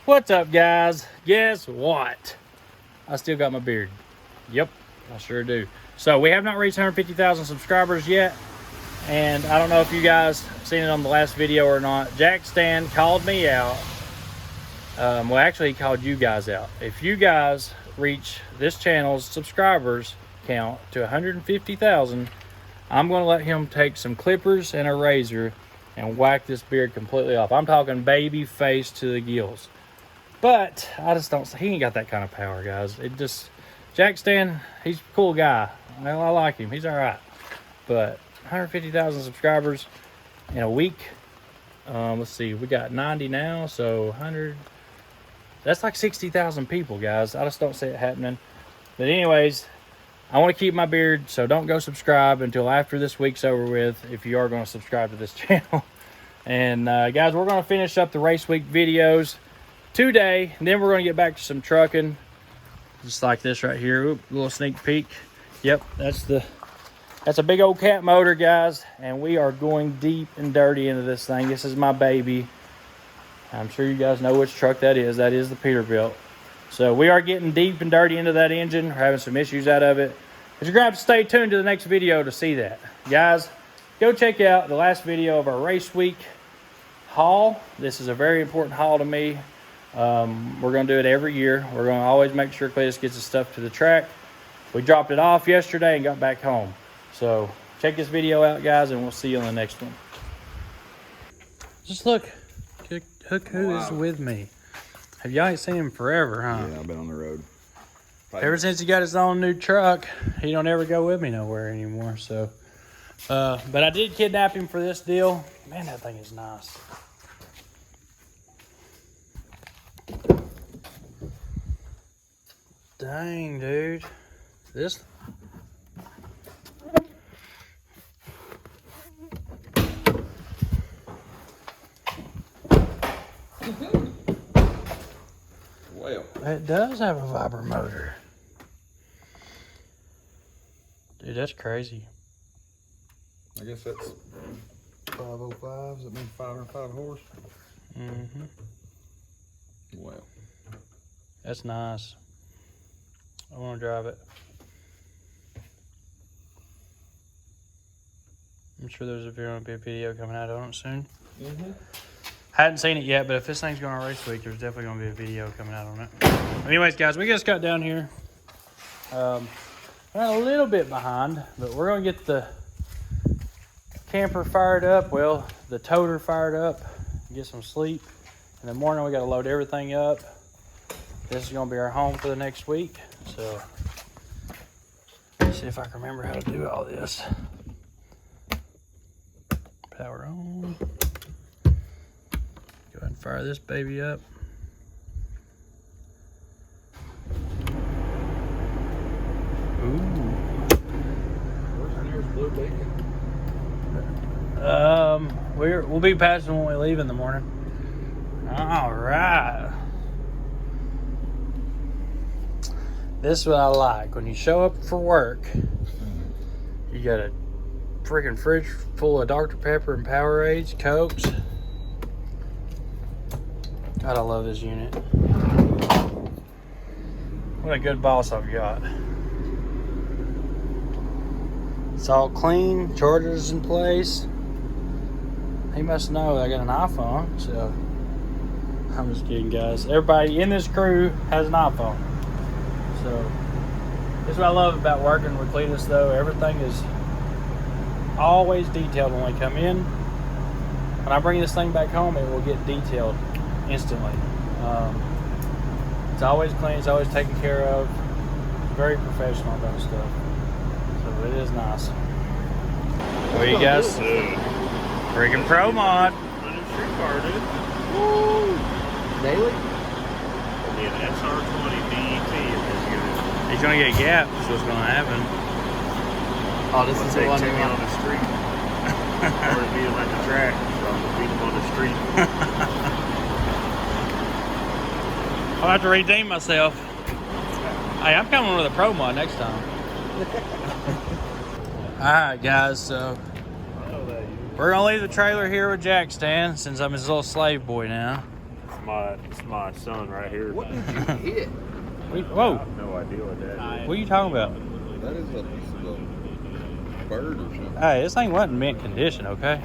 What's up, guys? Guess what? I still got my beard. Yep, I sure do. So we have not reached 150,000 subscribers yet, and I don't know if you guys seen it on the last video or not. Jack Stan called me out. Well, actually, he called you guys out. If you guys reach this channel's subscribers count to 150,000, I'm going to let him take some clippers and a razor and whack this beard completely off. I'm talking baby face to the gills. But I just don't, he ain't got that kind of power, guys. It just, Jack Stan, he's a cool guy. I like him. He's all right. But 150,000 subscribers in a week. Let's see, we got 90 now, so 100. That's like 60,000 people, guys. I just don't see it happening. But anyways, I want to keep my beard, so don't go subscribe until after this week's over with if you are going to subscribe to this channel. And guys, we're going to finish up the race week videos today, and then we're going to get back to some trucking, just like this right here. Oop, little sneak peek. Yep, that's a big old cat motor, guys, and we are going deep and dirty into this thing. This is my baby. I'm sure you guys know which truck that is. That is the Peterbilt. So we are getting deep and dirty into that engine. We're having some issues out of it, but you're going to have to stay tuned to the next video to see that. Guys, go check out the last video of our race week haul. This is a very important haul to me. We're going to do it every year. We're going to always make sure Cleetus gets his stuff to the track. We dropped it off yesterday and got back home. So check this video out, guys, and we'll see you on the next one. Just look who is with me. Have y'all ain't seen him forever, huh? Yeah, I've been on the road. Ever since he got his own new truck, he don't ever go with me nowhere anymore. So, but I did kidnap him for this deal. Man, that thing is nice. Dang, dude. This. Well, It does have a vibra motor. Dude, that's crazy. I guess that's 505s. That means 505 horse. Mm-hmm. Well, That's nice. I want to drive it. I'm sure there's going to be a video coming out on it soon. Hadn't seen it yet, but if this thing's going to race week, there's definitely going to be a video coming out on it. Anyways, guys, we just got down here. We're a little bit behind, but we're going to get the camper fired up. Well, the toter fired up. Get some sleep. In the morning, we got to load everything up. This is going to be our home for the next week. So, let's see if I can remember how to do all this. Power on. Go ahead and fire this baby up. Ooh. there's blue bacon. We'll be passing when we leave in the morning. All right. This is what I like. When you show up for work, you got a freaking fridge full of Dr. Pepper and Powerades, Cokes. God, I love this unit. What a good boss I've got. It's all clean, chargers in place. He must know I got an iPhone, so I'm just kidding, guys. Everybody in this crew has an iPhone. So this is what I love about working with Cleetus, though. Everything is always detailed when we come in. When I bring this thing back home, it will get detailed instantly. It's always clean, it's always taken care of. Very professional about stuff. So it is nice. What do you guys? Freaking Pro Mod. Woo! Daily? Yeah, the XR20 BET is good. He's gonna get a gap, so what's gonna happen? Oh, this is the one Take me on the street. Or it'd be like a track, so I'm gonna beat him on the street. I'll have to redeem myself. Hey, I'm coming with a Pro Mod next time. Alright, guys, so we're gonna leave the trailer here with Jack Stan since I'm his little slave boy now. my son right here. What did you hit? I Whoa, have no idea what that is. what are you talking about? That is a bird or something. Hey, this thing wasn't mint condition, okay?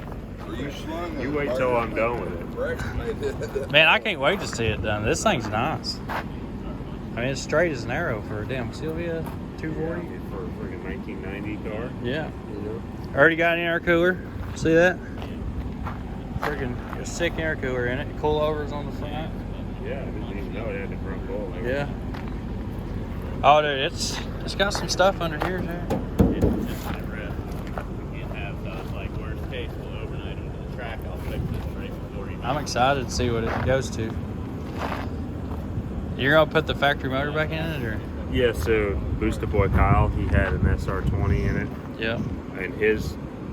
Or you slung You a wait bird till or I'm done with it. Braxton made that. Man, I can't wait to see it done. This thing's nice. I mean, it's straight as an arrow for a damn Sylvia 240. For a freaking 1990 car. Yeah. You know? Already got an intercooler. See that? Freaking a sick intercooler in it. Coilovers on the front. Yeah, I didn't even know it had the front bowl. Yeah. Oh, dude, it's got some stuff under here, too. I'm excited to see what it goes to. You're gonna put the factory motor back in it, or? Yeah, so Booster Boy Kyle, he had an SR20 in it. Yeah. And his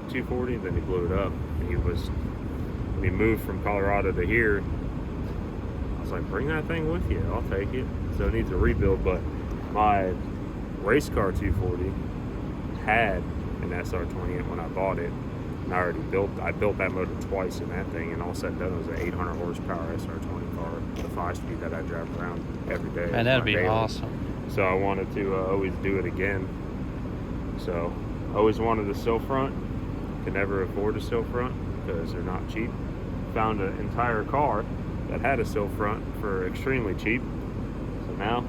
240, then he blew it up. And when he moved from Colorado to here, I was like, bring that thing with you, I'll take it. So it needs a rebuild, but my race car 240 had an SR20 in it when I bought it. And I built that motor twice in that thing, and all said and done, it was an 800 horsepower SR20 car, the 5-speed that I drive around every day. Man, that'd be daily. awesome. So I wanted to always do it again. So I always wanted a sill front. Could never afford a sill front because they're not cheap. Found an entire car that had a sill front for extremely cheap. So now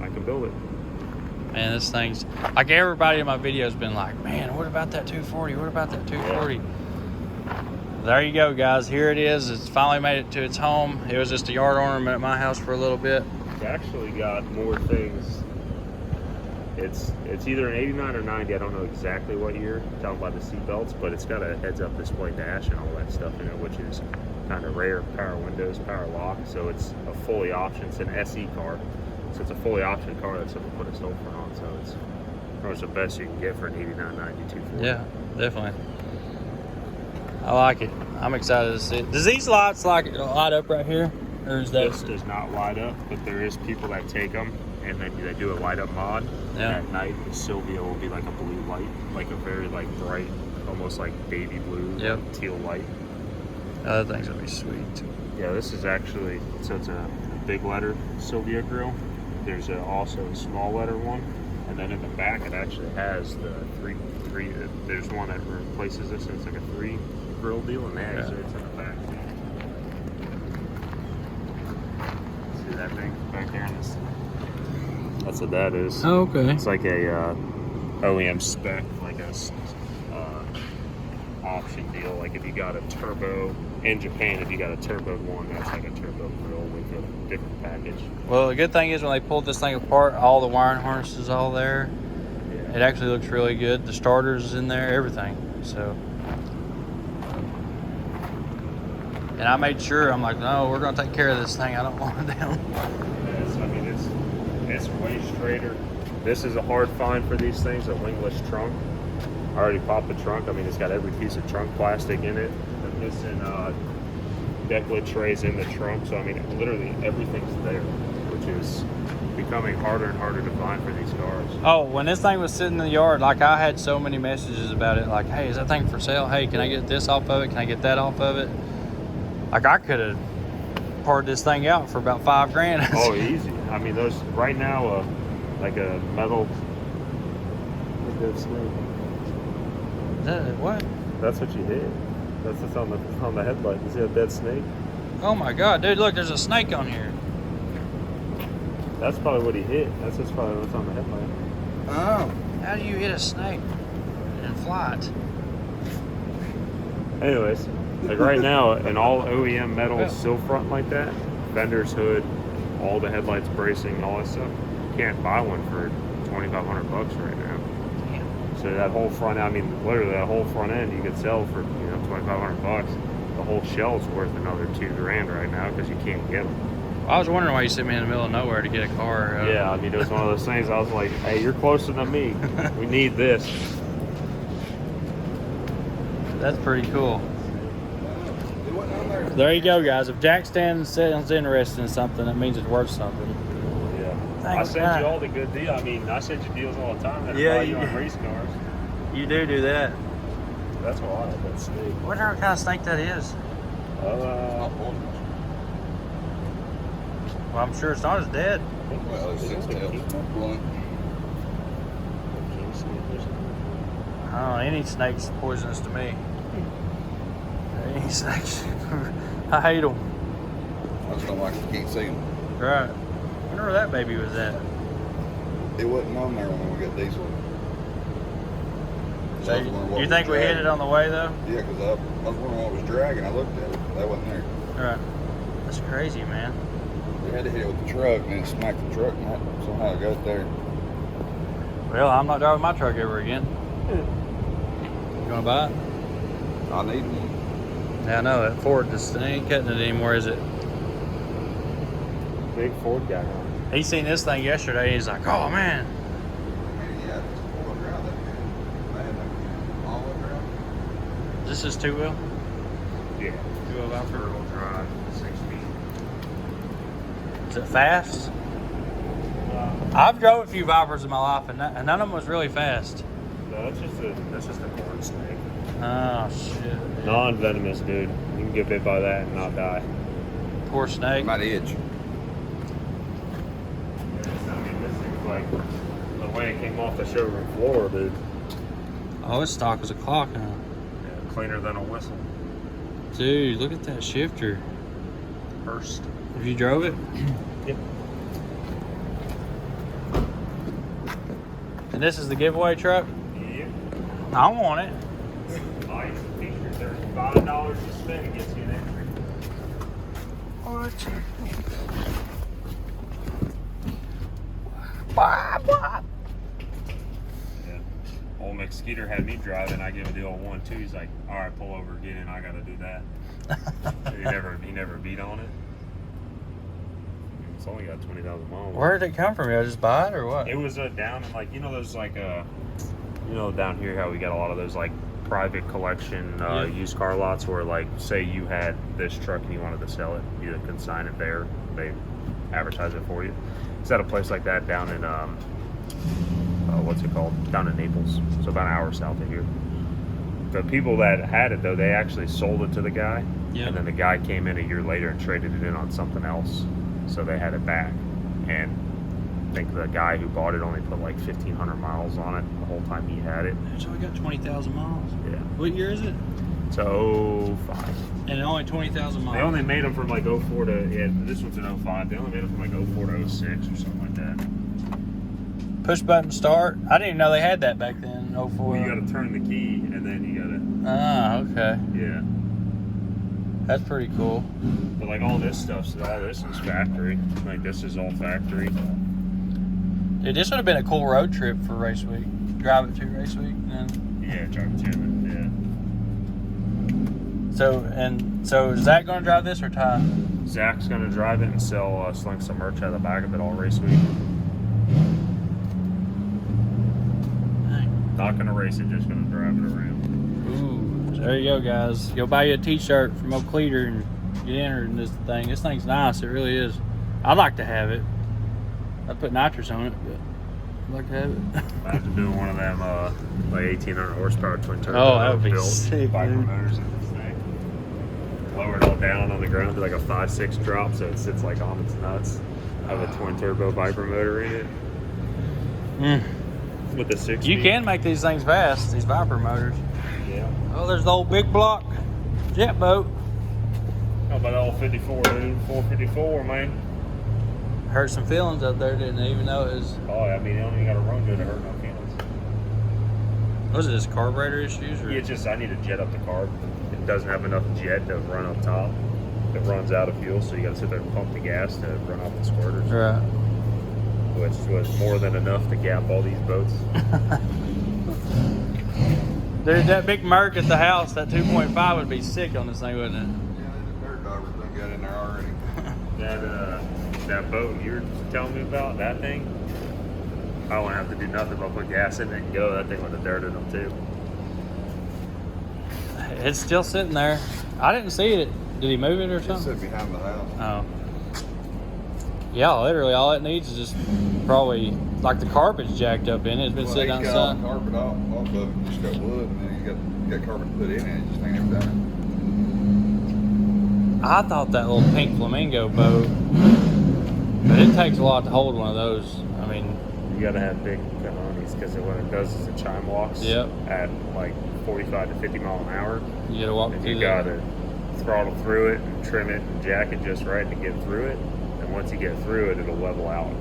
I can build it. Man, this thing's like everybody in my video has been like, man, what about that 240? What about that 240? Yeah. There you go, guys. Here it is. It's finally made it to its home. It was just a yard ornament at my house for a little bit. It's actually got more things. It's either an 89 or 90. I don't know exactly what year. Talking about the seat belts, but it's got a heads-up display dash and all that stuff in it, which is kind of rare. Power windows, power lock. So it's a fully optioned. It's an SE car. So it's a fully optioned car that's ever put a sill front on. So it's pretty much the best you can get for an 89, 90, 240. Yeah, definitely. I like it. I'm excited to see it. Does these lights light up right here? Or is that... This does not light up, but there is people that take them and then they do a light up mod. Yeah. And at night, the Sylvia will be like a blue light, like a very like bright, almost like baby blue, yep. like teal light. Oh, that thing's gonna be sweet. Yeah, this is actually, so it's a big letter Sylvia grill. There's also a small letter one, and then in the back it actually has the three. There's one that replaces this, and it's like a 3 grill deal, and actually it's in the back. See that thing back there in this? That's what that is. Oh, okay. It's like a OEM spec, like a option deal. Like if you got a turbo in Japan, if you got a turbo one, that's like a turbo grill with a different package. Well, the good thing is when they pulled this thing apart, all the wiring harnesses all there. Yeah. It actually looks really good. The starter's in there, everything. So, and I made sure, I'm like, no, we're gonna take care of this thing. I don't want it down. I mean, it's way straighter. This is a hard find for these things, a wingless trunk. I already popped the trunk. I mean, it's got every piece of trunk plastic in it. The missing deck lid trays in the trunk. So, I mean, literally everything's there, which is becoming harder and harder to find for these cars. Oh, when this thing was sitting in the yard, like I had so many messages about it. Like, hey, is that thing for sale? Hey, can I get this off of it? Can I get that off of it? Like I could have parted this thing out for about $5,000. Oh, easy. I mean, those right now, like a metal. Look at that snake. Is that what? That's what you hit. That's what's on the headlight. You see a dead snake? Oh my God, dude! Look, there's a snake on here. That's probably what he hit. That's just probably what's on the headlight. Oh. How do you hit a snake in flight? Anyways, like right now, an all OEM metal sill front like that, fenders, hood, all the headlights, bracing, all that stuff, you can't buy one for $2,500 right now. Damn. So that whole front, I mean, literally that whole front end, you could sell for $2,500. The whole shell's worth another $2,000 right now because you can't get them. I was wondering why you sent me in the middle of nowhere to get a car. Yeah, I mean, it was one of those things. I was like, "Hey, you're closer than me. We need this." That's pretty cool. There you go, guys. If Jack Stanton's interested in something, that means it's worth something. Yeah. Thanks, I send God. you all the good deals. I mean, I send you deals all the time that Yeah, buy you you on do. race cars. You do that. That's why. That's snake. What kind of snake that is? Well, I'm sure it's not as dead. Well, it's six tails. Blunt. I don't know, any snake's poisonous to me. Any snakes, I hate them. I just don't like to keep seeing them. Right. I wonder where that baby was at. It wasn't on there when we got diesel. So you think we hit it on the way though? Yeah, because I was wondering what was dragging. I looked at it. That wasn't there. Right. That's crazy, man. We had to hit it with the truck and then smack the truck and that somehow it got there. Well, I'm not driving my truck ever again. You want to buy it? I need one. Yeah, I know. That Ford just ain't cutting it anymore, is it? Big Ford guy. He seen this thing yesterday. He's like, oh, man. Yeah, it's all around that good. I had that all around. Is this his two-wheel? Yeah. Two-wheel Viper? Four-wheel drive, 6 speed. Is it fast? I've drove a few Vipers in my life, and none of them was really fast. No, that's just a corn snake. Oh, shit. Non-venomous, dude. You can get bit by that and not die. Poor snake. Might itch. I mean, this thing's like the way it came off the showroom floor, dude. Oh, it's stock as a clock, huh? Yeah, cleaner than a whistle. Dude, look at that shifter. First. Have you drove it? Yep. And this is the giveaway truck? Yep. I want it. Nice feature. There's $5 to spend. It gets you an entry. What? Yeah. Old McSkeeter had me driving. I give him the old 1-2. He's like, all right, pull over, get in. I got to do that. he never beat on it. It's only got 20,000 miles. Where did it come from? Did I just buy it or what? It was down in like, those like down here how we got a lot of those like private collection used car lots where like say you had this truck and you wanted to sell it, you can consign it there. They advertise it for you. It's at a place like that down in what's it called? Down in Naples, so about an hour south of here. The people that had it though, they actually sold it to the guy, and then the guy came in a year later and traded it in on something else. So they had it back, and I think the guy who bought it only put like 1,500 miles on it the whole time he had it. So we got 20,000 miles. Yeah. What year is it? So 05. And only 20,000 miles. They only made them from like 04 to, this one's in 05. They only made them from like 04 to 06 or something like that. Push button start. I didn't even know they had that back then in 04. Well, you got to turn the key and then you got to. Ah, okay. Yeah. That's pretty cool. But like all this stuff, so all this is factory. Like this is all factory. Dude, this would have been a cool road trip for race week. Drive it to race week, and then. Yeah, drive to it. Yeah. So is Zach going to drive this or Ty? Zach's gonna drive it and sell sling some merch out of the back of it all race week. Dang. Not gonna race it, just gonna drive it around. Ooh, there you go, guys. Go buy you a t-shirt from Oak Cleater and get entered in this thing. This thing's nice. It really is. I'd like to have it. I'd put nitrous on it, but I'd like to have it. Imagine doing one of them like 1,800 horsepower twin turbo. Oh, that would be built sick, Viper dude. motors in this thing. Lower it all down on the ground to like a 5.6 drop, so it sits like on its nuts. Have a twin turbo Viper motor in it. With the 6. You can make these things fast, these Viper motors. Yeah. Oh, there's the old big block jet boat. How about the old 54, dude? 454, man. Hurt some feelings up there, didn't it? Even though it was. Oh, I mean, you don't even got to run good to hurt no feelings. Was it just carburetor issues? Or? Yeah, it's just I need to jet up the carb. It doesn't have enough jet to run up top. It runs out of fuel, so you got to sit there and pump the gas to run off the squirters. Right. Which was more than enough to gap all these boats. Dude, that big Merc at the house, that 2.5 would be sick on this thing, wouldn't it? Yeah, the dirt drivers done got in there already. That boat you were telling me about, that thing, I won't have to do nothing but put gas in it and go. That thing would have dirted them too. It's still sitting there. I didn't see it. Did he move it or It's something? sit behind the house. Oh. Yeah, literally all it needs is just probably like the carpet's jacked up in it. It's been Well, sitting he's got all outside. the carpet off of it. Just got wood, and then you got carpet put in it. It just ain't ever done I thought that little pink flamingo boat it takes a lot to hold one of those. I mean, You gotta have big cojones because what it does is it chime walks at like 45 to 50 mile an hour. you gotta walk And through you that. gotta throttle through it and trim it and jack it just right to get through it. And once you get through it, it'll level out.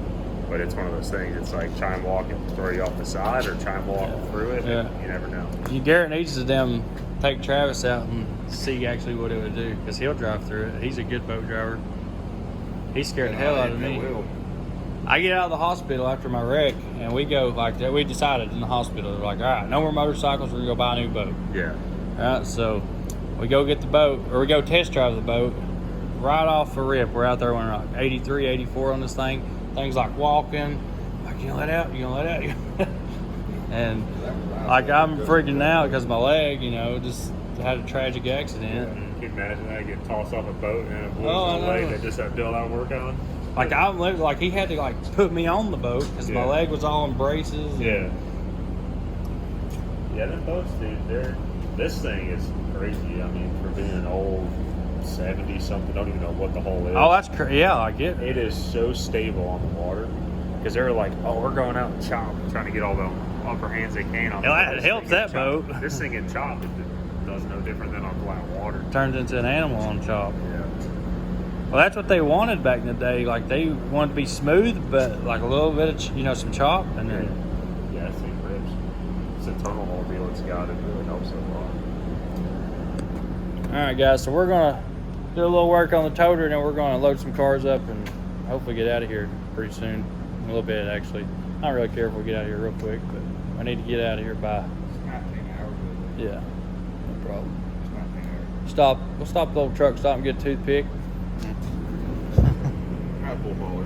But it's one of those things. It's like chime walk and throw you off the side, or chime walk through it. Yeah. You never know. Garrett needs to take Travis out and see actually what it would do, because he'll drive through it. He's a good boat driver. He scared the hell out of me. I get out of the hospital after my wreck, and we go like that. We decided in the hospital, we're like, all right, no more motorcycles. We're gonna go buy a new boat. Yeah. All right, so we go get the boat, or we go test drive the boat. Right off the rip, we're out there when we're like 83, 84 on this thing. Things like walking, like, you gonna let out? You gonna let out? And like I'm freaking out because my leg, just had a tragic accident. Can you imagine that? Get tossed off a boat and a blue Oh, I leg know. that just had built out work on. Like I'm literally, like he had to put me on the boat because my leg was all in braces. Yeah. Yeah, them boats, dude. This thing is crazy. I mean, for being an old 70 something, don't even know what the hole is. Oh, that's crazy. Yeah, I get it. It is so stable on the water because they're like, oh, we're going out and chop, trying to get all the upper hands they can on. Hell, the it helps that boat. This thing get chopped, it does no different than on flat water. Turns into an animal on chop. Yeah. Well, that's what they wanted back in the day. Like they wanted to be smooth, but like a little bit of some chop, and then Yeah, this thing rips. It's a tunnel hole deal it's got. It really helps a lot. All right, guys. So we're gonna do a little work on the toter, and then we're gonna load some cars up and hopefully get out of here pretty soon. A little bit, actually. I don't really care if we get out of here real quick, but I need to get out of here by. It's 19 hours. Yeah, no problem. It's 19 hours. Stop. We'll stop the old truck stop and get a toothpick. Red Bull bowler.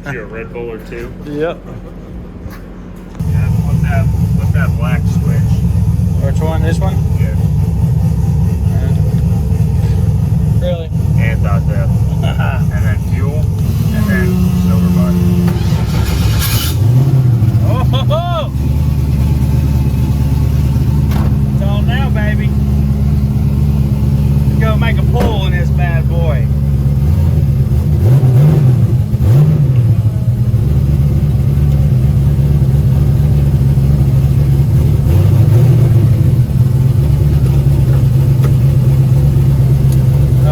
Get you a Red Bull or two. Yep. Yeah, what's that black switch? Which one? This one? Yeah. Really? Anti-theft. And then fuel. And then silver button. Oh, ho, ho. It's on now, baby. Let's go make a pull in this bad boy.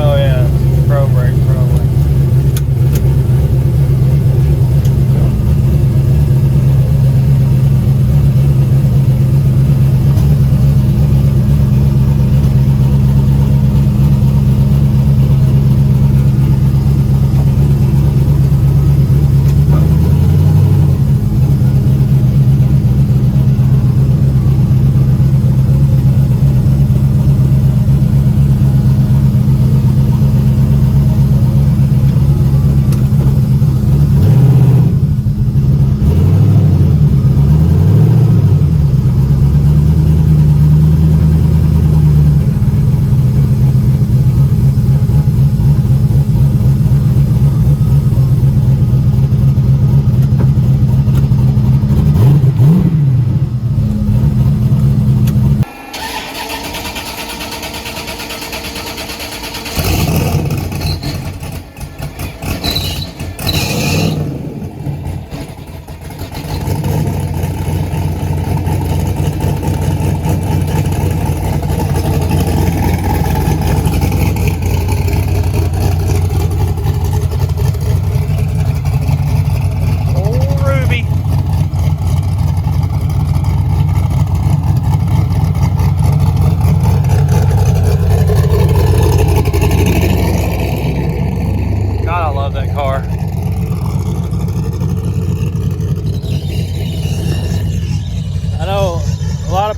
Oh yeah, pro brake probably.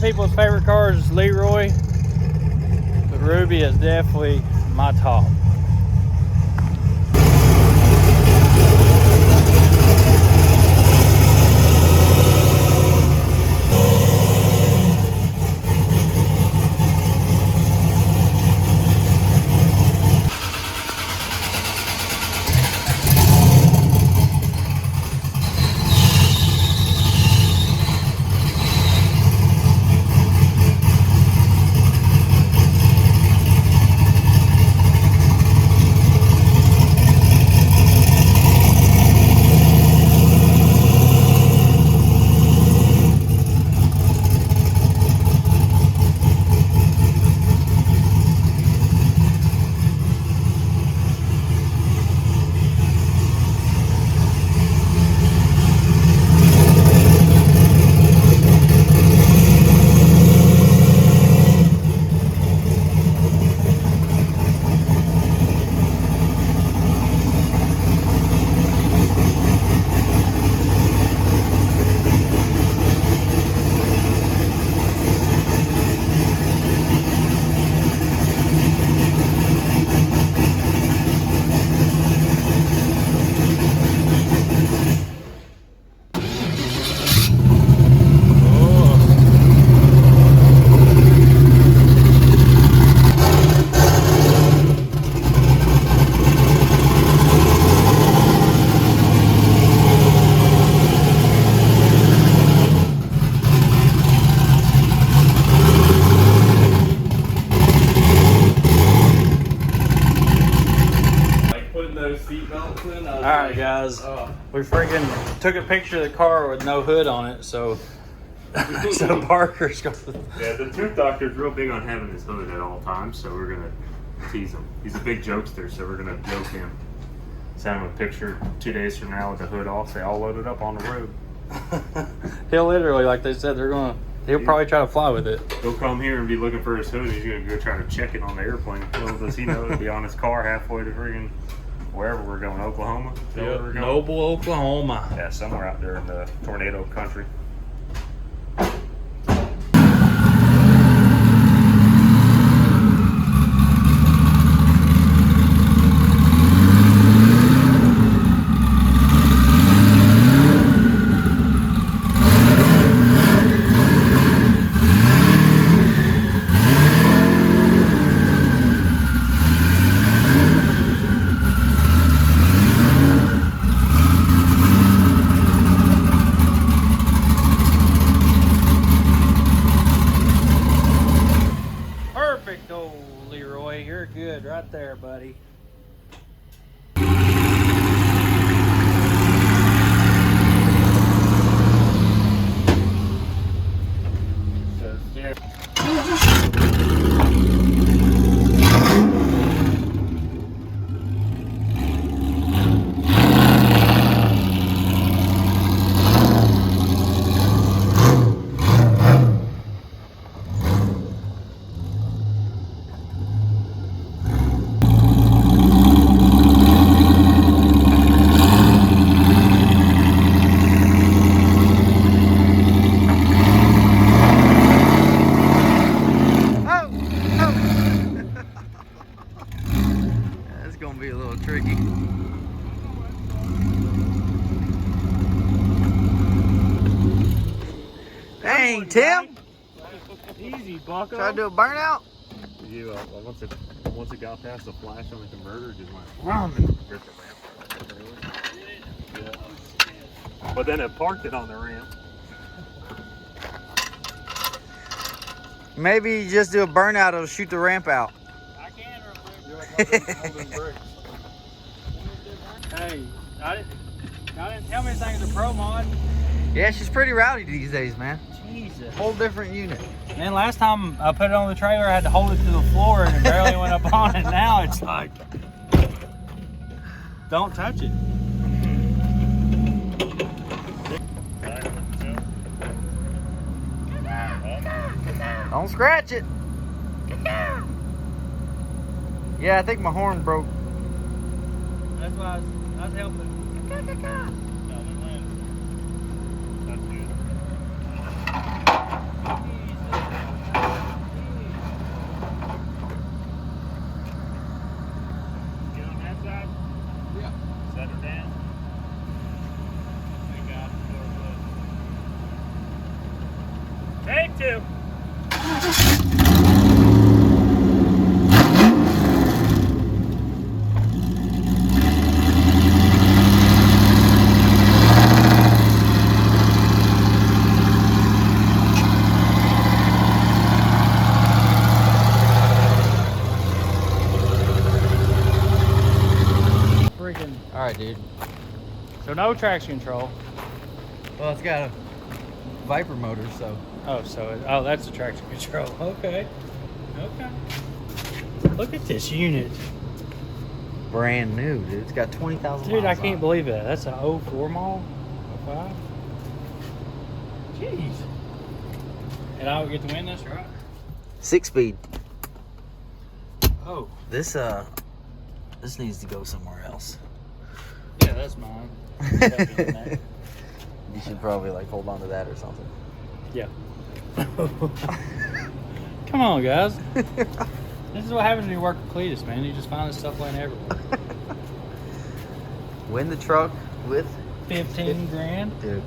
people's favorite car is Leroy, but Ruby is definitely my top. no seatbelts in. All right, guys. We freaking took a picture of the car with no hood on it, so so Parker's going. Yeah, the tooth doctor's real big on having his hood at all times, so we're gonna tease him. He's a big jokester, so we're gonna joke him. Send him a picture 2 days from now with the hood off. Say, all loaded up on the road. He'll literally, like they said, he'll probably try to fly with it. He'll come here and be looking for his hood. He's gonna go try to check it on the airplane. Little does he know it'll be on his car halfway to friggin' wherever we're going, Oklahoma. Is that where we're going? Noble, Oklahoma. Yeah, somewhere out there in the tornado country. Perfect, old Leroy. You're good right there, buddy. That's gonna be a little tricky. Dang, Tim! Easy, bucko. Try to do a burnout? You, once it got past the flash on the converter, just went rum and ripped the ramp. Yeah. But then it parked it on the ramp. Maybe you just do a burnout, it'll shoot the ramp out. I can real quick. Hey, I didn't tell me this thing's a pro mod. Yeah, she's pretty rowdy these days, man. Jesus. Whole different unit. Man, last time I put it on the trailer, I had to hold it to the floor and it barely went up on it. Now it's like, don't touch it. Don't scratch it. Yeah, I think my horn broke. That's why I was helping. Get on that side? Yeah. Set her down. Take two. Freaking. All right, dude. So no traction control. Well, it's got a Viper motor, so. Oh, that's the traction control. Okay. Look at this unit. Brand new, dude. It's got 20,000 Dude, I miles can't on believe that. That's a 04 model? 05? Jeez. And I would get to win this, right? it. 6-speed. Oh. This needs to go somewhere else. Yeah, that's mine. You should probably like hold on to that or something. Yeah. Come on, guys. This is what happens when you work with Cleetus, man. You just find this stuff laying everywhere. Win the truck with 15 grand. dude.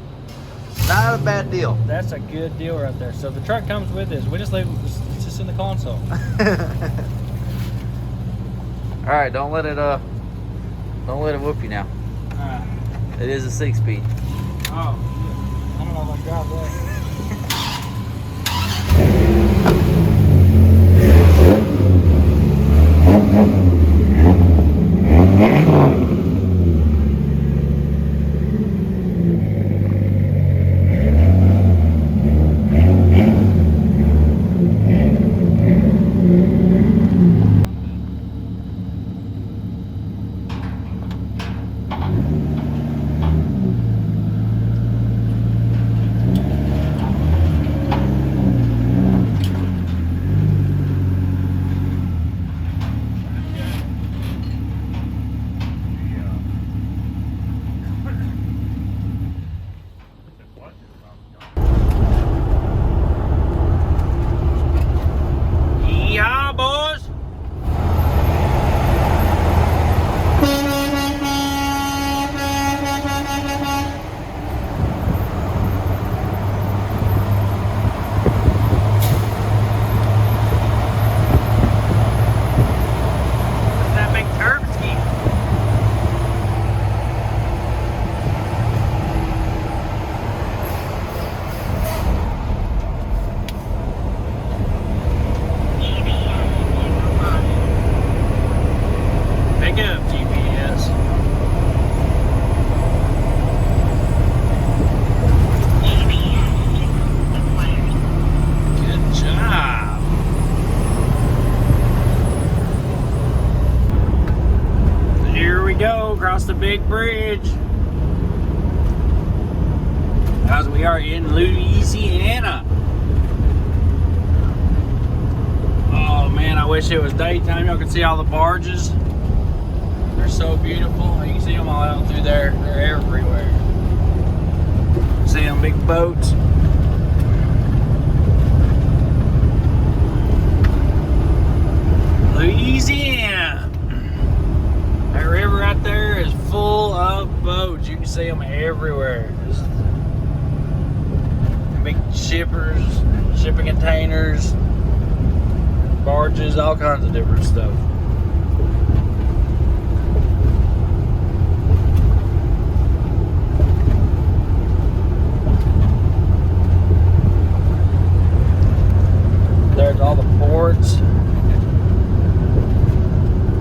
Not a bad deal. That's a good deal right there. So the truck comes with this. We just leave it's just in the console. All right, don't let it whoop you now. Alright. It is a 6-speed. Oh, shit. I don't know if I drive that. Bridge. As we are in Louisiana. Oh man, I wish it was daytime. Y'all can see all the barges. They're so beautiful. You can see them all out through there. They're everywhere. See them big boats. Louisiana. That river right there is full of boats. You can see them everywhere. Big shippers, shipping containers, barges, all kinds of different stuff. There's all the ports.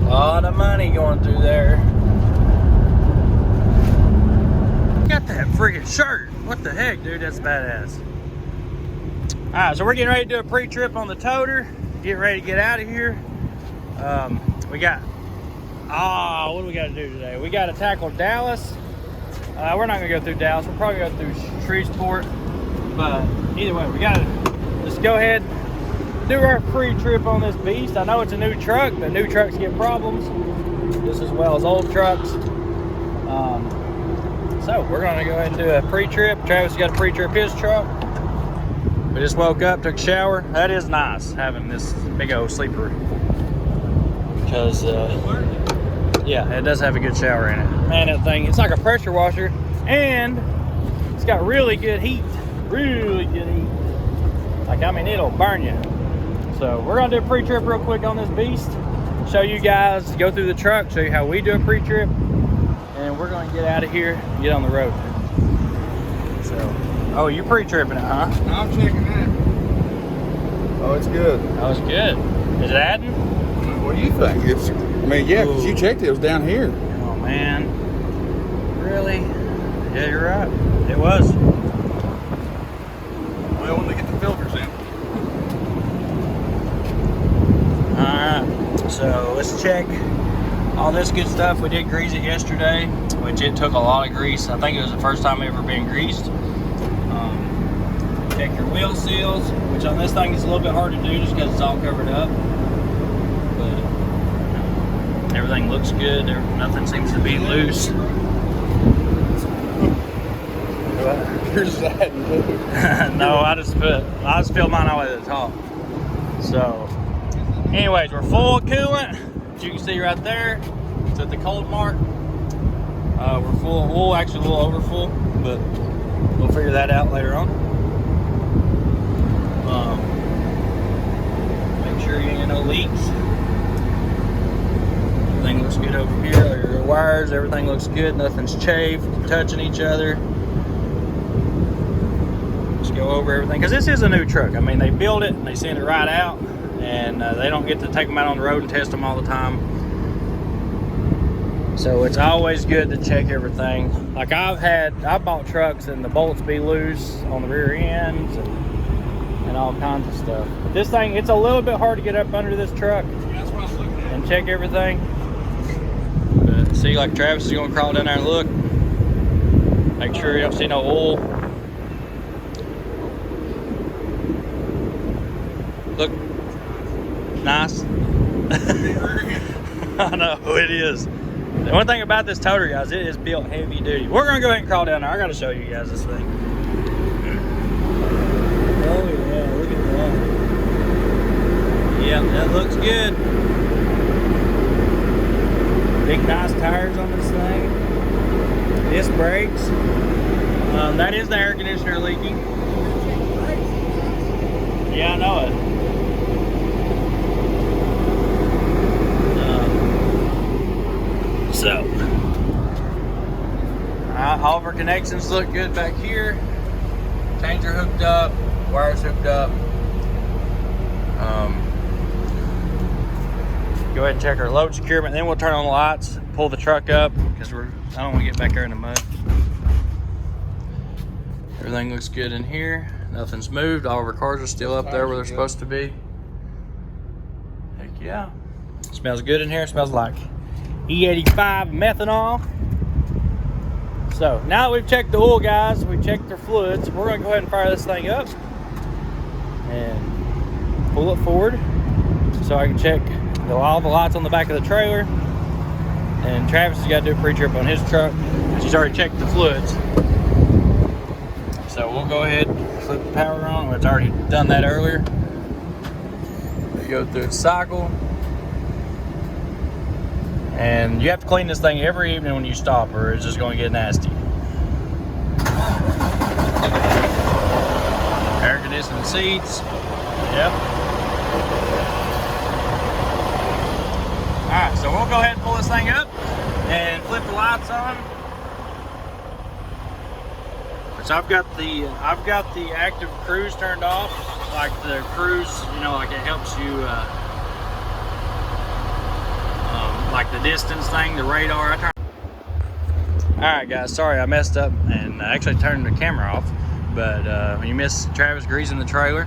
A lot of money going through there. Got that freaking shirt. What the heck, dude? That's badass. Alright, so we're getting ready to do a pre-trip on the toter. Get ready to get out of here. We got, what do we got to do today? We got to tackle Dallas. We're not going to go through Dallas. We'll probably go through Shreveport. But either way, we got to just go ahead and do our pre-trip on this beast. I know it's a new truck, but new trucks get problems just as well as old trucks. So we're going to go ahead and do a pre-trip. Travis got a pre-trip his truck. We just woke up, took a shower. That is nice, having this big old sleeper. Because, yeah, it does have a good shower in it. Man, that thing, it's like a pressure washer. And it's got really good heat. Really good heat. Like, I mean, it'll burn you. So, we're going to do a pre-trip real quick on this beast. Show you guys, go through the truck, show you how we do a pre-trip. And we're going to get out of here and get on the road. So, oh, you pre-tripping it, huh? I'm checking that. Oh, it's good. That was good. Is it adding? What do you think? It's, I mean, yeah, because you checked it was down here. Oh, man. Really? Yeah, you're right. It was. Well, when they get the filters in. Alright, so let's check all this good stuff. We did grease it yesterday, which it took a lot of grease. I think it was the first time ever being greased. Check your wheel seals, which on this thing is a little bit hard to do just because it's all covered up. But everything looks good. Nothing seems to be loose. Yours is adding too. No, I just filled mine all the way to the top. So, anyways, we're full of coolant. As you can see right there, it's at the cold mark. We're full of oil, actually a little over full, but we'll figure that out later on. Make sure you ain't no leaks. Everything looks good over here. Your wires, everything looks good. Nothing's chafed, touching each other. Just go over everything, because this is a new truck. I mean, they build it and they send it right out, and they don't get to take them out on the road and test them all the time. So it's always good to check everything. Like I bought trucks and the bolts be loose on the rear ends and all kinds of stuff. But this thing, it's a little bit hard to get up under this truck and check everything. But see, like Travis is gonna crawl down there and look. Make sure you don't see no oil. Look, nice. I know, it is. The one thing about this toter, guys, it is built heavy duty. We're gonna go ahead and crawl down there. I gotta show you guys this thing. Oh yeah, look at that. Yeah, that looks good. Big nice tires on this thing. Disc brakes. That is the air conditioner leaking. Yeah, I know it. So, all of our connections look good back here. Chains are hooked up, wires hooked up. Go ahead and check our load securement. Then we'll turn on the lights, pull the truck up, because I don't want to get back there in the mud. Everything looks good in here. Nothing's moved. All of our cars are still up there where they're supposed to be. Heck yeah. It smells good in here. It smells like E85 methanol. So now that we've checked the oil, guys, we've checked their fluids, we're gonna go ahead and fire this thing up and pull it forward so I can check all the lights on the back of the trailer. And Travis has got to do a pre-trip on his truck. She's already checked the fluids. So we'll go ahead and flip the power on. It's already done that earlier. We go through the cycle. And you have to clean this thing every evening when you stop, or it's just going to get nasty. Air conditioning seats. Yep. Alright, so we'll go ahead and pull this thing up and flip the lights on. So I've got the active cruise turned off. Like the cruise, you know, like it helps you like the distance thing, the radar. Alright guys, sorry I messed up and I actually turned the camera off. But when you miss Travis greasing the trailer,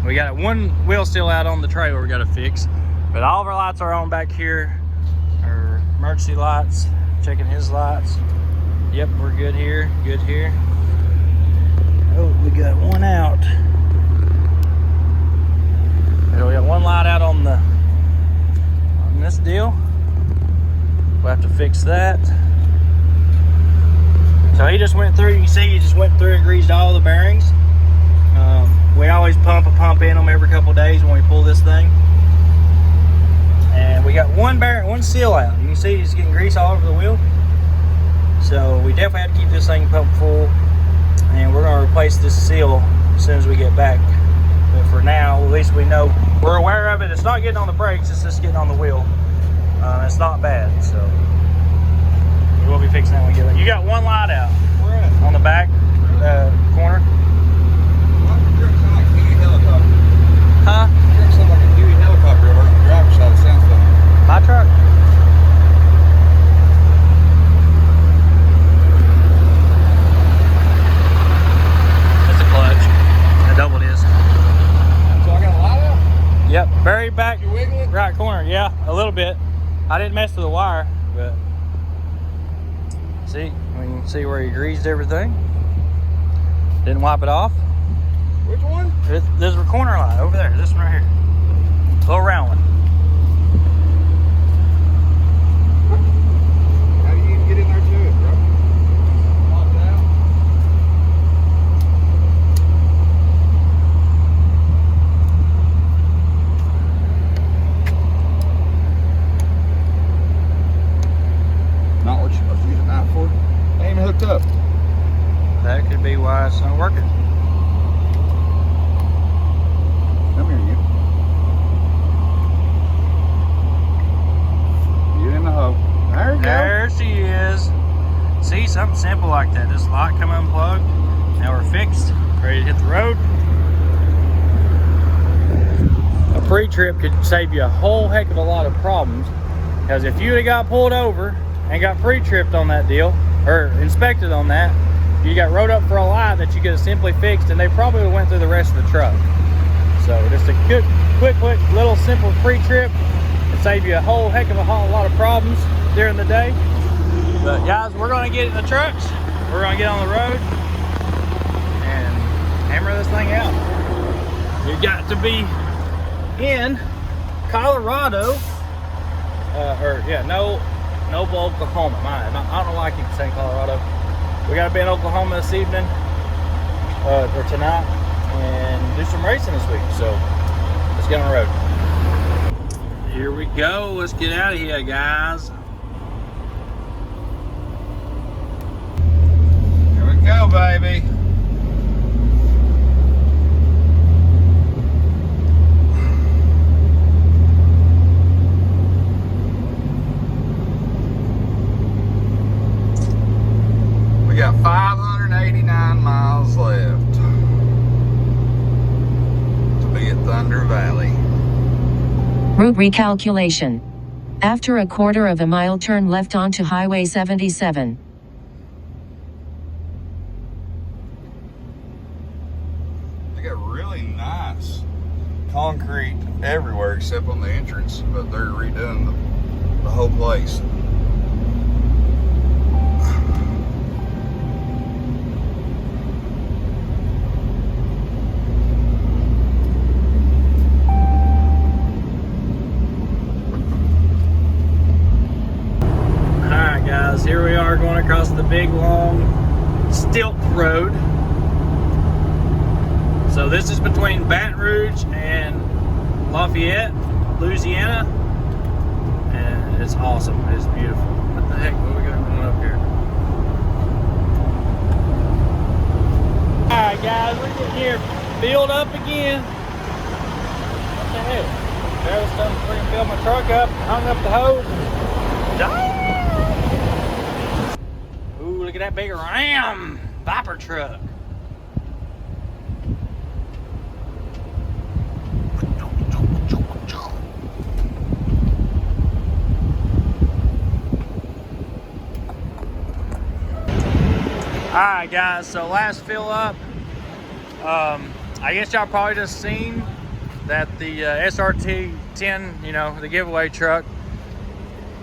we got one wheel still out on the trailer we got to fix. But all of our lights are on back here. Our emergency lights, checking his lights. Yep, we're good here, good here. Oh, we got one out. So we got one light out on this deal. We'll have to fix that. So he just went through, you can see he just went through and greased all the bearings. We always pump in them every couple days when we pull this thing. And we got one seal out. You can see he's getting grease all over the wheel. So we definitely have to keep this thing pumped full. And we're gonna replace this seal as soon as we get back. But for now, at least we know, we're aware of it. It's not getting on the brakes, it's just getting on the wheel. It's not bad, so we'll be fixing that when we get back. You got one light out. Where at? On the back corner. Huh? Truck sounds like a Huey helicopter over on the driver's side. It sounds funny. My truck? It's a clutch. A double disc. So I got a light out? Yep, very back You wiggle it? right corner. Yeah, a little bit. I didn't mess with the wire, but see, we can see where he greased everything. Didn't wipe it off. Which one? There's a corner light over there. This one right here. Little round one. How do you even get in there to it, bro? Pop down. Not what you're supposed to use a knife for. They ain't even hooked up. That could be why it's not working. Come here, you. Get in the hole. There you go. There she is. See, something simple like that. This light come unplugged. Now we're fixed, ready to hit the road. A pre-trip could save you a whole heck of a lot of problems, because if you would have got pulled over and got pre-tripped on that deal, or inspected on that, you got wrote up for a light that you could have simply fixed, and they probably would have went through the rest of the truck. So just a quick little simple pre-trip and save you a whole heck of a lot of problems during the day. But guys, we're gonna get in the trucks. We're gonna get on the road and hammer this thing out. You got to be in Colorado, Noble, Oklahoma. I don't know why I keep saying Colorado. We gotta be in Oklahoma this evening, or tonight, and do some racing this week. So let's get on the road. Here we go. Let's get out of here, guys. Here we go, baby. We got 589 miles left to be at Thunder Valley. Route recalculation. After a quarter of a mile, turn left onto Highway 77. They got really nice concrete everywhere except on the entrance, but they're redoing the whole place. guys, here we are going across the big long stilt road. So this is between Baton Rouge and Lafayette, Louisiana, and it's awesome. It's beautiful. What the heck? What are we going up here? All right, guys, we're getting here filled up again. What the heck? Travis done freaking filled my truck up, hung up the hose. Ooh, look at that big Ram Viper truck. Alright guys, so last fill up, I guess y'all probably just seen that the SRT 10, you know, the giveaway truck,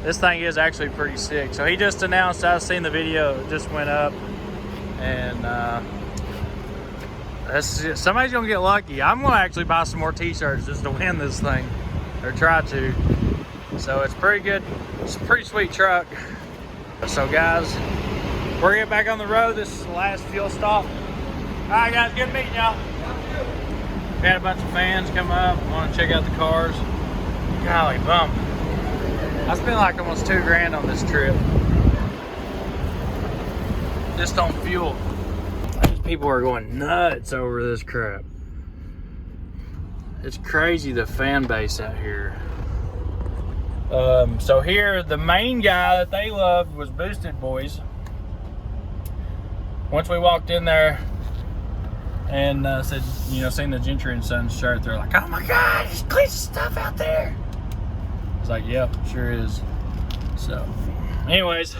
this thing is actually pretty sick. So he just announced, I've seen the video, it just went up, and somebody's gonna get lucky. I'm gonna actually buy some more t-shirts just to win this thing, or try to. So it's pretty good, it's a pretty sweet truck. So guys, we're getting back on the road. This is the last fuel stop. All right, guys, good meeting y'all. We had a bunch of fans come up, want to check out the cars. Golly bum. I spent like almost $2,000 on this trip. Just on fuel. These people are going nuts over this crap. It's crazy, the fan base out here. So here, the main guy that they loved was Boosted Boys. Once we walked in there and said, you know, seen the Gentry and Sons shirt, they're like, oh my God, there's cleetus stuff out there. It's like, yep, sure is. So, anyways,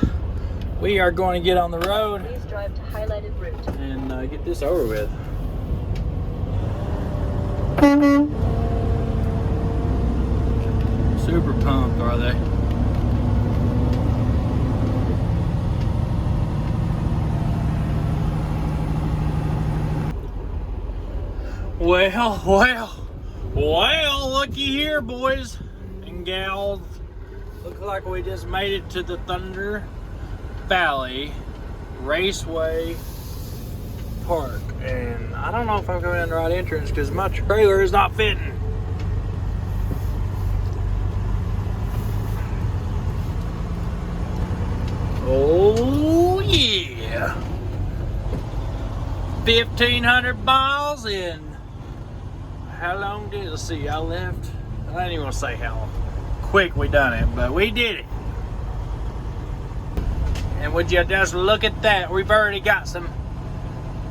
we are going to get on the road. Please drive to highlighted route. And get this over with. Super pumped, are they? Well, looky here, boys and gals. Looks like we just made it to the Thunder Valley Raceway Park. And I don't know if I'm going in the right entrance because my trailer is not fitting. Oh, yeah. 1,500 miles in. How long did it? See, I left. I didn't even want to say how quick we done it, but we did it. And would you just look at that? We've already got some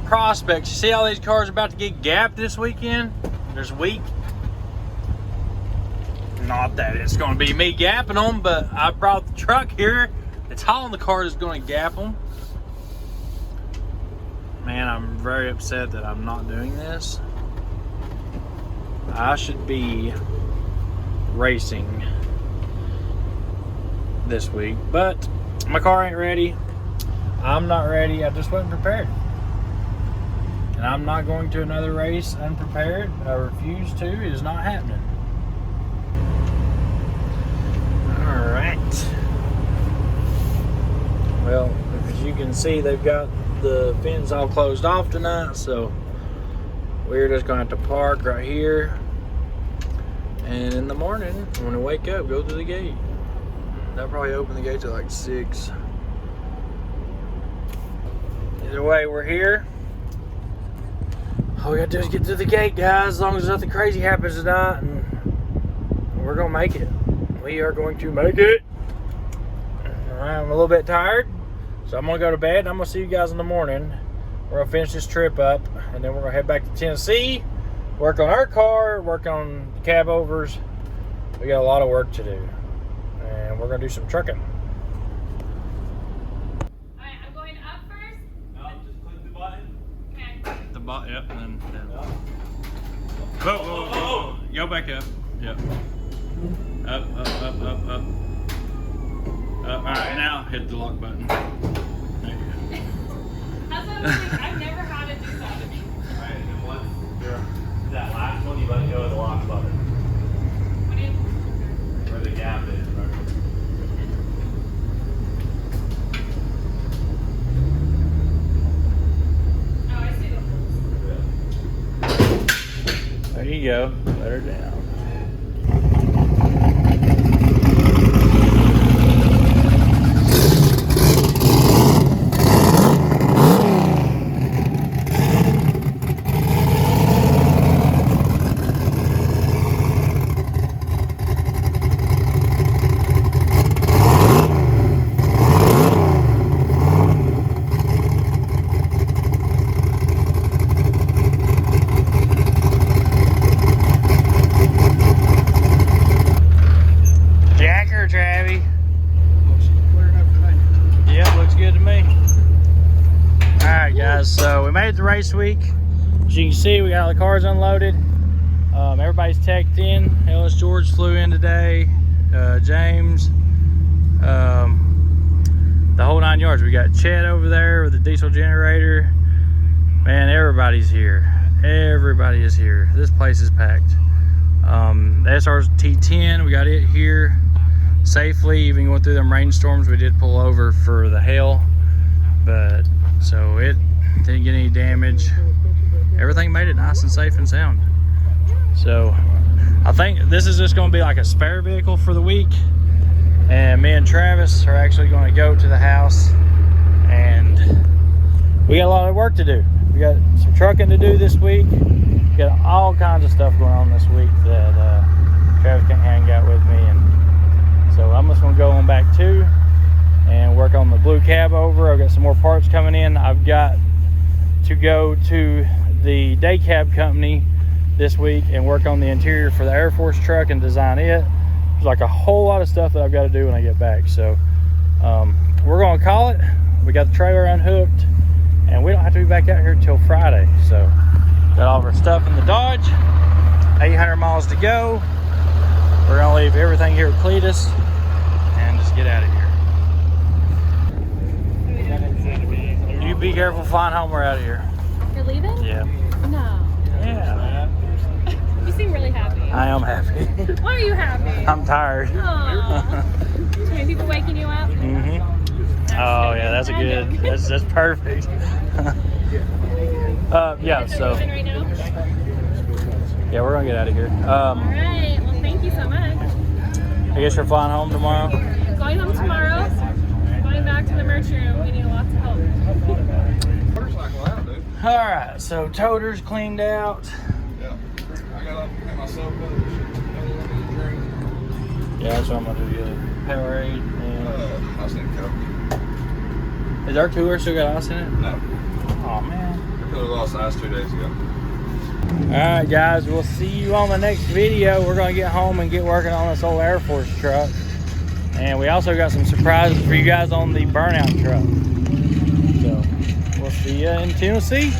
prospects. You see all these cars about to get gapped this weekend? This week? Not that it's going to be me gapping them, but I brought the truck here. It's hauling the car that's going to gap them. Man, I'm very upset that I'm not doing this. I should be racing this week, but my car ain't ready. I'm not ready. I just wasn't prepared. And I'm not going to another race unprepared. I refuse to. It is not happening. All right. Well, as you can see, they've got the fins all closed off tonight, so we're just going to have to park right here. And in the morning, when we wake up, go to the gate. They'll probably open the gates at like 6. Either way, we're here. All we gotta do is get to the gate, guys, as long as nothing crazy happens tonight, and we're gonna make it. We are going to make it. I'm a little bit tired, so I'm gonna go to bed, and I'm gonna see you guys in the morning. We're gonna finish this trip up, and then we're gonna head back to Tennessee, work on our car, work on the cab overs. We got a lot of work to do, and we're gonna do some trucking. Alright, I'm going up first. No, just click the button. Okay. The button, yep, and then. Whoa. Go back up. Yep. Up. Alright, now hit the lock button. There you go. That's what I was like, I've never had it do that. Alright, and then once you're that last one, you let go of the lock button. What do you? Where the gap is, right? go. Let her down. Jacker, Travie. Yep, looks good to me. Alright guys, so we made it to race week. As you can see, we got all the cars unloaded. Everybody's teched in. Ellis George flew in today. James. The whole 9 yards. We got Chet over there with the diesel generator. Man, everybody's here. Everybody is here. This place is packed. The SRT10, we got it here safely, even going through them rainstorms. We did pull over for the hail, but so it didn't get any damage. Everything made it nice and safe and sound. So I think this is just going to be like a spare vehicle for the week, and me and Travis are actually going to go to the house, and we got a lot of work to do. We got some trucking to do this week. We got all kinds of stuff going on this week that Travis can't hang out with me, and so I'm just going to go on back too and work on the blue cab over. I've got some more parts coming in. I've got to go to the day cab company this week and work on the interior for the Air Force truck and design it. There's like a whole lot of stuff that I've got to do when I get back. So we're going to call it. We got the trailer unhooked, and we don't have to be back out here till Friday. So got all of our stuff in the Dodge. 800 miles to go. We're gonna leave everything here at Cleetus and just get out of here. You be careful flying home. We're out of here. You're leaving? Yeah. No. Yeah. You seem really happy. I am happy. Why are you happy? I'm tired. Aww. Too many people waking you up? Mm-hmm. Oh yeah, that's a good. That's perfect. Yeah. So. Right now? Yeah, we're gonna get out of here. All right. Well, thank you so much. I guess you're flying home tomorrow. Going home tomorrow. Going back to the merch room. We need lots of help. Motorcycle out, dude. All right. So toter's cleaned out. Yeah. I got up and myself another drink. Yeah, that's what I'm gonna do. Yeah. Powerade and. I was in Coke. Is our cooler still got ice in it? No. Oh man. I could have lost ice 2 days ago. Alright guys, we'll see you on the next video. We're going to get home and get working on this old Air Force truck. And we also got some surprises for you guys on the burnout truck. So, we'll see you in Tennessee.